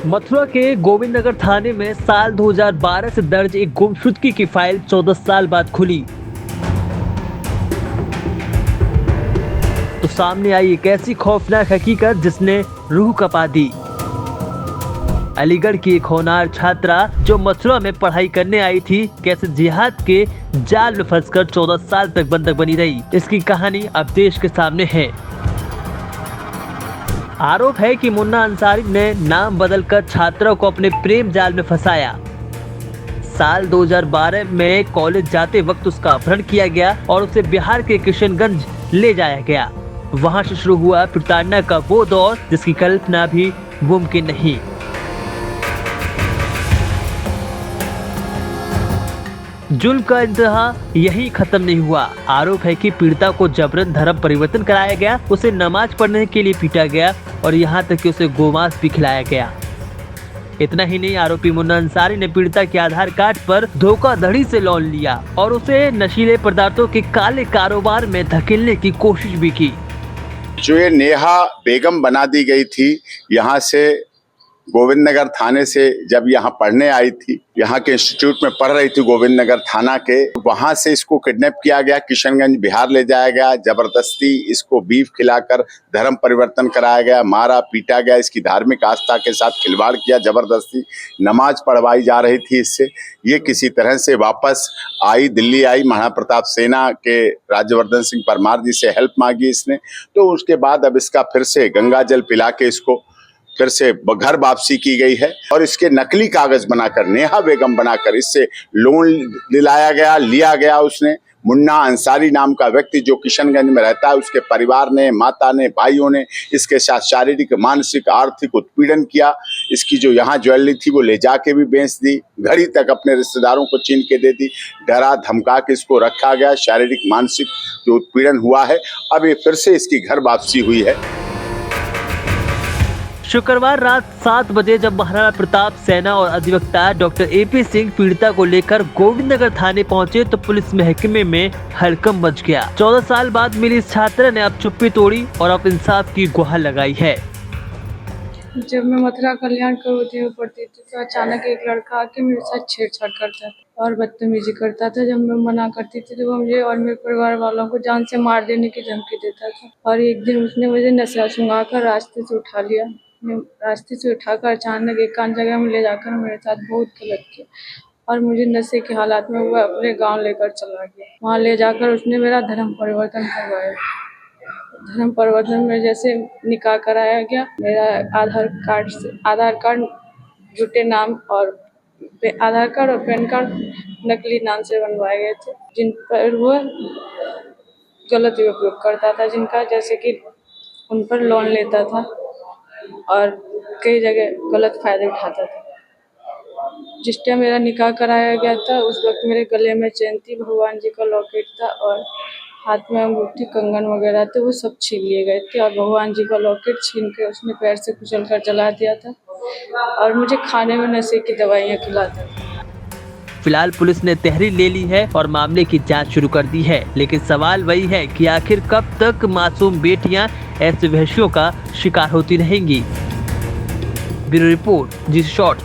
मथुरा के गोविंद नगर थाने में साल 2012 से दर्ज एक गुमशुदगी की फाइल 14 साल बाद खुली तो सामने आई एक ऐसी खौफनाक हकीकत जिसने रूह कपा दी। अलीगढ़ की एक होनहार छात्रा जो मथुरा में पढ़ाई करने आई थी, कैसे जिहाद के जाल में फंसकर 14 साल तक बंधक बनी रही, इसकी कहानी अब देश के सामने है। आरोप है कि मुन्ना अंसारी ने नाम बदलकर छात्रा को अपने प्रेम जाल में फंसाया। साल 2012 में कॉलेज जाते वक्त उसका अपहरण किया गया और उसे बिहार के किशनगंज ले जाया गया। वहां से शुरू हुआ प्रताड़ना का वो दौर जिसकी कल्पना भी मुमकिन नहीं। जुल्म का इंतहा यही खत्म नहीं हुआ। आरोप है कि पीड़िता को जबरन धर्म परिवर्तन कराया गया, उसे नमाज पढ़ने के लिए पीटा गया और यहाँ तक कि उसे गोमांस भी खिलाया गया। इतना ही नहीं, आरोपी मुन्ना अंसारी ने पीड़िता के आधार कार्ड पर धोखाधड़ी से लोन लिया और उसे नशीले पदार्थों के काले कारोबार में धकेलने की कोशिश भी की। जो ये नेहा बेगम बना दी गई थी, यहाँ से गोविंद नगर थाने से जब यहाँ पढ़ने आई थी, यहाँ के इंस्टीट्यूट में पढ़ रही थी गोविंद नगर थाना के, वहां से इसको किडनैप किया गया, किशनगंज बिहार ले जाया गया, जबरदस्ती इसको बीफ खिलाकर धर्म परिवर्तन कराया गया, मारा पीटा गया, इसकी धार्मिक आस्था के साथ खिलवाड़ किया, जबरदस्ती नमाज पढ़वाई जा रही थी इससे। ये किसी तरह से वापस आई, दिल्ली आई, महाराणा प्रताप सेना के राज्यवर्धन सिंह परमार जी से हेल्प मांगी इसने। तो उसके बाद अब इसका फिर से गंगा जल पिला के इसको फिर से घर वापसी की गई है और इसके नकली कागज बनाकर, नेहा बेगम बनाकर इससे लोन दिलाया गया, लिया गया। उसने मुन्ना अंसारी नाम का व्यक्ति जो किशनगंज में रहता है, उसके परिवार ने, माता ने, भाइयों ने इसके साथ शारीरिक, मानसिक, आर्थिक उत्पीड़न किया। इसकी जो यहाँ ज्वेलरी थी वो ले जाके भी बेच दी, घड़ी तक अपने रिश्तेदारों को छीन के दे दी, डरा धमका के इसको रखा गया। शारीरिक मानसिक जो उत्पीड़न हुआ है, अब ये फिर से इसकी घर वापसी हुई है। शुक्रवार रात 7 बजे जब महाराणा प्रताप सेना और अधिवक्ता डॉक्टर AP सिंह पीड़िता को लेकर गोविंद नगर थाने पहुंचे तो पुलिस महकमे में हड़कंप मच गया। 14 साल बाद मिली इस छात्रा ने अब चुप्पी तोड़ी और अब इंसाफ की गुहार लगाई है। जब मैं मथुरा कल्याण करोती में पढ़ती थी तो अचानक एक लड़का आके मेरे साथ छेड़छाड़ करता था और बदतमीजी करता था। जब मैं मना करती थी तो वो मुझे और मेरे परिवार वालों को जान से मार देने की धमकी देता था। और एक दिन उसने मुझे नशा सुंघाकर रास्ते से उठा लिया। रास्ते से उठाकर अचानक एकांत जगह में ले जाकर मेरे साथ बहुत गलत किया और मुझे नशे के हालात में वो अपने गांव लेकर चला गया। वहां ले जाकर उसने मेरा धर्म परिवर्तन करवाया। धर्म परिवर्तन में जैसे निकाह कराया गया, मेरा आधार कार्ड झूठे नाम और आधार कार्ड और पैन कार्ड नकली नाम से बनवाए गए थे, जिन पर वो गलत उपयोग करता था, जिनका जैसे कि उन पर लोन लेता था और कई जगह गलत फायदे उठाता था। जिस टाइम मेरा निकाह कराया गया था उस वक्त मेरे गले में चैन थी, भगवान जी का लॉकेट था और हाथ में अंगूठी, कंगन वगैरह थे, वो सब छीन लिए गए थे और भगवान जी का लॉकेट छीन के उसने पैर से कुचल कर जला दिया था और मुझे खाने में नशे की दवाइयाँ खिलाता था। फिलहाल पुलिस ने तहरीर ले ली है और मामले की जांच शुरू कर दी है, लेकिन सवाल वही है कि आखिर कब तक मासूम बेटियां ऐसे वहशियों का शिकार होती रहेंगी। ब्यूरो रिपोर्ट, जी शॉर्ट।